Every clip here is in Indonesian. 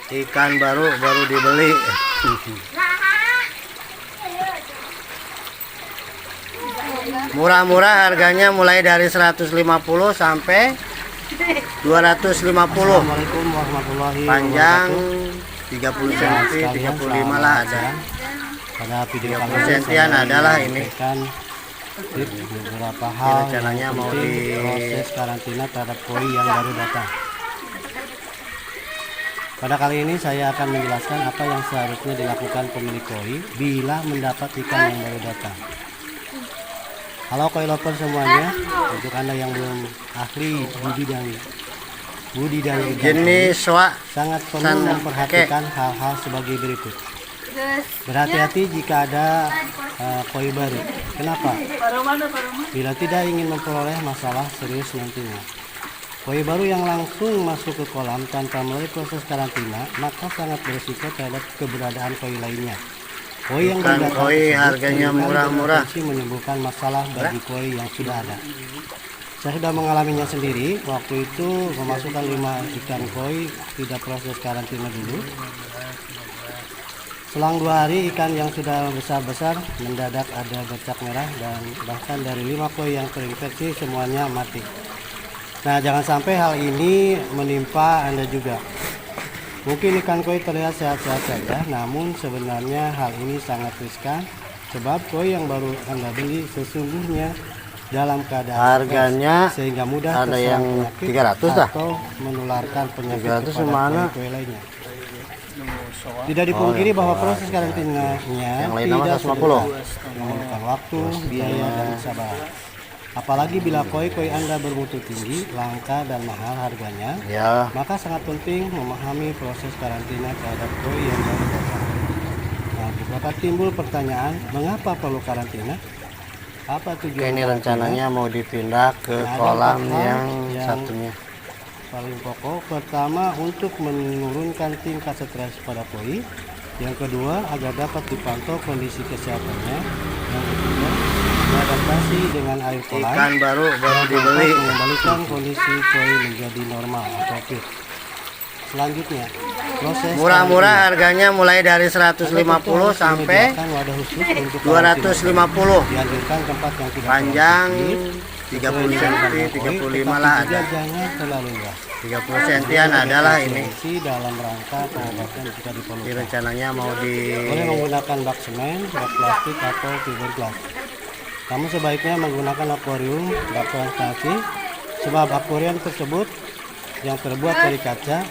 Ikan baru dibeli. Murah-murah, harganya mulai dari 150 sampai 250. Assalamualaikum warahmatullahi Panjang wabarakatuh. 30 cm, 35 lah ada. Pada video 30 kali ini sentian saya adalah ini. memberikan tips beberapa hal rencananya yang mau penting di proses karantina terhadap koi yang baru datang. Pada kali ini saya akan menjelaskan apa yang seharusnya dilakukan pemilik koi bila mendapat ikan yang baru datang. Halo koi lover semuanya, untuk Anda yang belum ahli budidaya ikan jenis koi, swak sangat perlu memperhatikan hal-hal sebagai berikut. Berhati-hati jika ada koi baru. Kenapa? Bila tidak ingin memperoleh masalah serius nantinya. Koi baru yang langsung masuk ke kolam tanpa melalui proses karantina, maka sangat berisiko terhadap keberadaan koi lainnya. Koi yang Ikan koi harganya murah-murah, menimbulkan masalah bagi koi yang sudah ada. Saya sudah mengalaminya sendiri. Waktu itu memasukkan 5 ikan koi, tidak proses karantina dulu. Selang 2 hari ikan yang sudah besar-besar mendadak ada bercak merah, dan bahkan dari 5 koi yang terinfeksi semuanya mati. Nah, jangan sampai hal ini menimpa Anda juga. Mungkin ikan koi terlihat sehat-sehat saja, namun sebenarnya hal ini sangat riskan, sebab koi yang baru Anda beli sesungguhnya dalam keadaan harganya sehingga mudah ada yang 300 atau menularkan penyakit 300 kepada koi lainnya. Tidak dipungkiri bahwa proses karantinanya yang lain tidak 150, memerlukan waktu, biaya, dan sabar. Apalagi bila koi-koi Anda bermutu tinggi, langka, dan mahal harganya, ya. maka sangat penting memahami proses karantina terhadap koi yang baru datang. Nah, dapat timbul pertanyaan, mengapa perlu karantina? Apa tujuan? Ini rencananya mau dipindah ke kolam yang satunya. Paling pokok, pertama untuk menurunkan tingkat stres pada koi, yang kedua agar dapat dipantau kondisi kesehatannya, yang ketiga beradaptasi dengan air kolam, Ikan baru dibeli, mengembalikan kondisi koi menjadi normal atau fit. Selanjutnya, proses murah-murah, harganya mulai dari 150 sampai 250. dianjurkan tempat yang tidak Panjang terlalu 30 cm, 35 lah ada. jangan terlalu luas. 30 sentian adalah ini. Dalam rangka pengobatan jika diperlukan. Ini rencananya mau Boleh menggunakan bak semen, bak plastik, atau fiberglass. Kamu sebaiknya menggunakan akuarium bak translasi, sebab akuarium tersebut yang terbuat dari kaca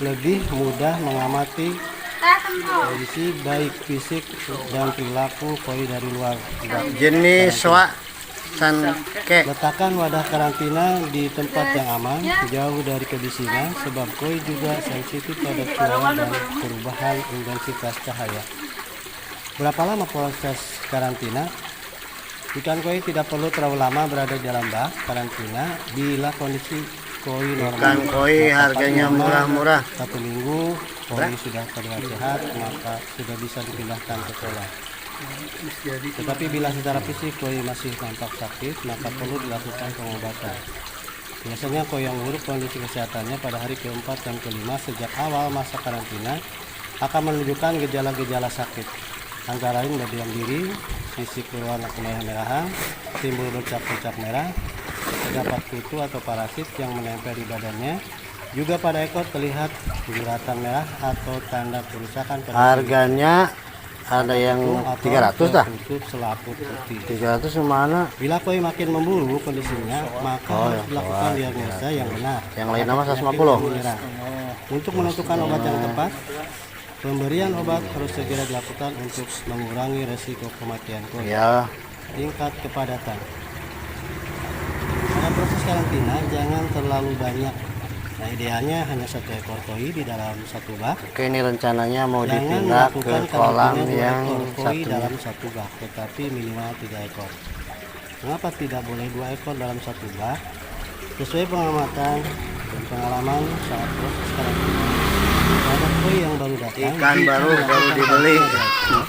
lebih mudah mengamati kondisi baik fisik dan perilaku koi dari luar. jenis swak sanke. Letakkan wadah karantina di tempat yang aman, jauh dari kebisingan, sebab koi juga sensitif terhadap suara dan perubahan intensitas cahaya. Berapa lama proses karantina? Ikan koi tidak perlu terlalu lama berada di dalam bak karantina bila kondisi koi normal. Ikan koi harganya murah-murah. 1 minggu koi sudah terlihat sehat, maka sudah bisa dipindahkan ke kolam. Tetapi bila secara fisik koi masih tampak sakit, maka perlu dilakukan pengobatan. Biasanya koi yang buruk kondisi kesehatannya pada hari keempat dan kelima sejak awal masa karantina akan menunjukkan gejala-gejala sakit, antara lain berdiam diri, fisik berwarna kemerah-merahan, timbul bercak-bercak merah, terdapat kutu atau parasit yang menempel di badannya. Juga pada ekor terlihat guratan merah atau tanda kerusakan pada Harganya ada yang 300 dah. selaput putih. 300 mana? Bila koi makin memburuk kondisinya, maka harus dilakukan diagnosa yang benar. Yang lain nama 150. Untuk menentukan obat yang tepat, pemberian obat harus segera dilakukan untuk mengurangi resiko kematian koi. Ya. Tingkat kepadatan. Pada proses karantina jangan terlalu banyak. Nah, idealnya hanya 1 ekor koi di dalam 1 bak. Oke, ini rencananya mau Jangan dipindah ke melakukan kolam karantina 2 yang ekor koi satunya. dalam 1 bak, tetapi minimal 3 ekor. Mengapa tidak boleh 2 ekor dalam 1 bak? Sesuai pengamatan dan pengalaman saat proses karantina, terhadap koi yang baru datang, Ikan jika baru melakukan dibeli. karantina,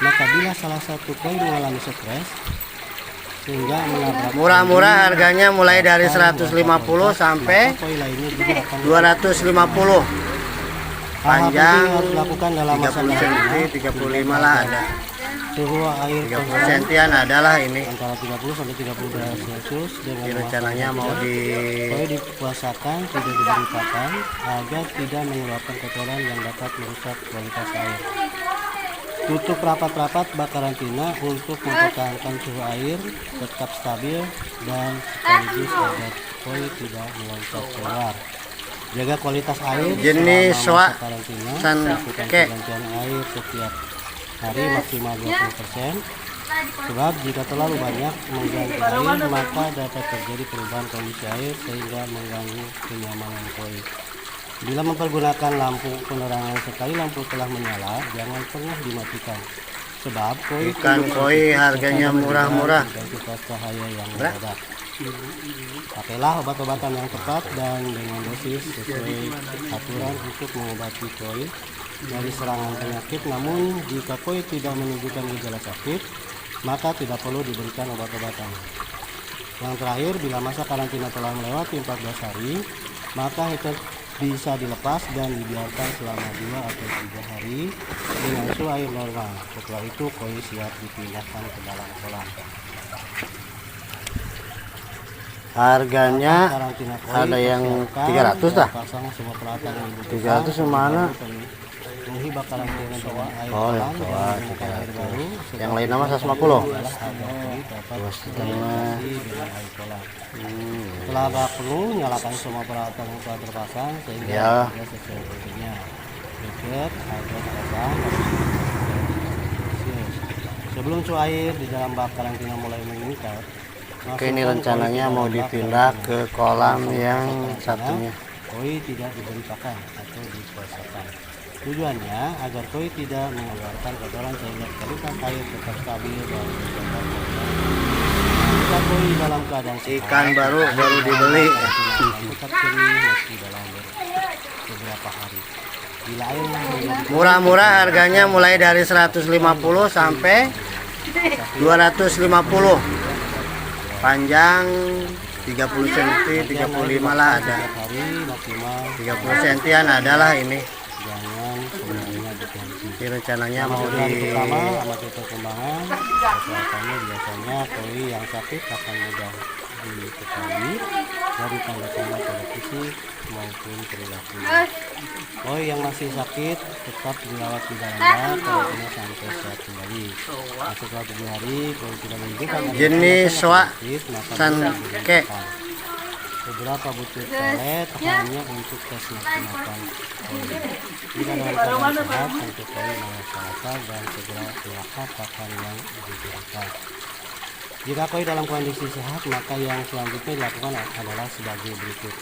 maka bila salah satu koi mengalami stres sehingga menabrak, Murah-murah, harganya mulai dari 150 sampai koi lainnya juga akan 250. Panjang harus dilakukan dalam masa 30 cm, 35 lah ada. Suhu air 30 sentian adalah ini. antara 30 sampai 30 derajat Celcius dengan Ini rencananya mau koi dipuasakan tidak diberi pakan agar tidak mengeluarkan kotoran yang dapat merusak kualitas air. Tutup rapat-rapat bak karantina untuk mempertahankan suhu air tetap stabil dan sekaligus agar koi tidak meloncat keluar. Jaga kualitas air Jenis selama masa soa karantina. san Lakukan ke. penggantian air setiap hari maksimal 20%. Sebab jika terlalu banyak mengganti air maka dapat terjadi perubahan kondisi air sehingga mengganggu kenyamanan koi. Bila mempergunakan lampu penerangan sekali lampu telah menyala, jangan pernah dimatikan. Sebab koi Ikan koi harganya murah-murah. intensitas cahaya yang mendadak. Pakailah obat-obatan yang tepat dan dengan dosis sesuai aturan untuk mengobati koi dari serangan penyakit. Namun jika koi tidak menunjukkan gejala sakit, maka tidak perlu diberikan obat-obatan. Yang terakhir, bila masa karantina telah melewati 14 hari, maka heater bisa dilepas dan dibiarkan selama 2 atau 3 hari dengan suhu air normal. Setelah itu koi siap dipindahkan ke dalam kolam. Harganya Karantina koi ada yang persiapkan 300 dah. pasang semua peralatan yang dibutuhkan. 300 mana? Penuhi bak karantina dengan air Oh, yang kolam tua, dan menggunakan air 300. baru. Yang lain nama 150. Adalah agar koi dapat Dua setengah. beroperasi dengan air kolam. Setelah bak penuh, nyalakan semua peralatan yang telah terpasang sehingga Ya. bekerja sesuai fungsinya. Dekat agar pasang. Sebelum suhu air di dalam bak karantina mulai meningkat, Oke, ini masukkan rencananya koi ke mau dalam bak dipindah karantina. ke kolam Selama yang masa karantina, satunya. koi tidak diberi pakan atau dipuasakan. Tujuannya agar koi tidak mengeluarkan kotoran sehingga kualitas air tetap stabil dan menjaga kualitas. Jika koi dalam keadaan sehat, Ikan baru dibeli. karantina akan tetap jernih meski dalam beberapa hari. Bila air menjadi Murah-murah harganya mulai dari 150 sampai 250. Panjang 30 cm, 35 lah ada. hari maksimal 30 sentian adalah ini. jangan sebenarnya diganti. Ini rencananya mau Di hari di pertama amati perkembangan kesehatannya. Biasanya koi yang sakit akan mudah diketahui dari tanda-tanda pada fisik maupun perilaku. Koi yang masih sakit tetap dirawat di dalam bak karantina sampai sehat kembali. Nah, setelah 7 hari koi tidak menunjukkan adanya Jenis tanda-tanda soa penyakit, maka san bisa ke. diberikan beberapa butir pelet hanya untuk tes nafsu makan koi. Jika dalam keadaan sehat, untuk koi melaksanakan dan segera melahap pakan yang diberikan. Jika koi dalam kondisi sehat, maka yang selanjutnya dilakukan adalah sebagai berikut.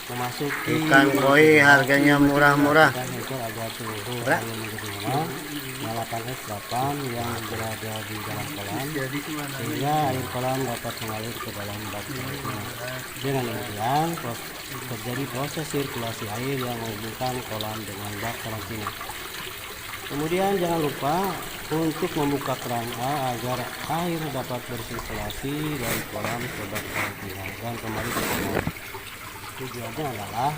Memasuki Ikan koi harganya murah-murah. heater agar suhu air menjadi normal. Nyalakan es 8 yang berada di dalam kolam sehingga air kolam dapat mengalir ke dalam bak karantina. Dengan demikian terjadi proses sirkulasi air yang menghubungkan kolam dengan bak karantina. Kemudian jangan lupa untuk membuka keran A agar air dapat bersirkulasi dari kolam ke bak karantina dan kembali ke kolam. Tujuannya adalah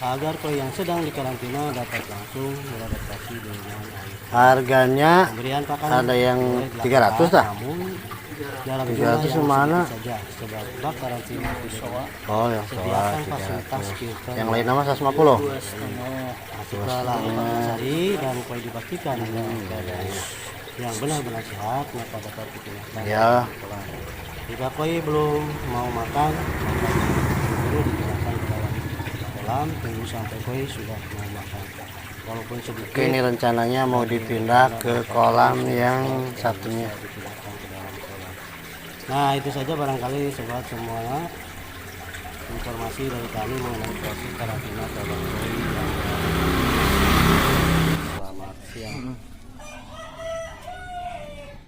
agar koi yang sedang dikarantina dapat langsung beradaptasi dengan air. Harganya Pemberian pakan ada yang boleh 300 dilakukan, dah. namun dalam 300 jumlah yang mana? sedikit saja sebab bak karantina tidak Oh, yang sediakan soa fasilitas 300. filter. Yang lain nama 150. Setelah 14 hari dan koi dipastikan dalam keadaan yang benar-benar sehat, maka dapat dipindahkan Ya. ke kolam. Jika koi belum mau makan, maka perlu dipindahkan ke dalam kolam. Tunggu sampai koi sudah mau makan. Walaupun sedikit. Oke, ini rencananya mau dipindah ke kolam yang satunya. Dipindahkan ke dalam kolam. Nah, itu saja barangkali sobat semuanya informasi dari kami mengenai proses karantina terhadap koi yang selamat siang.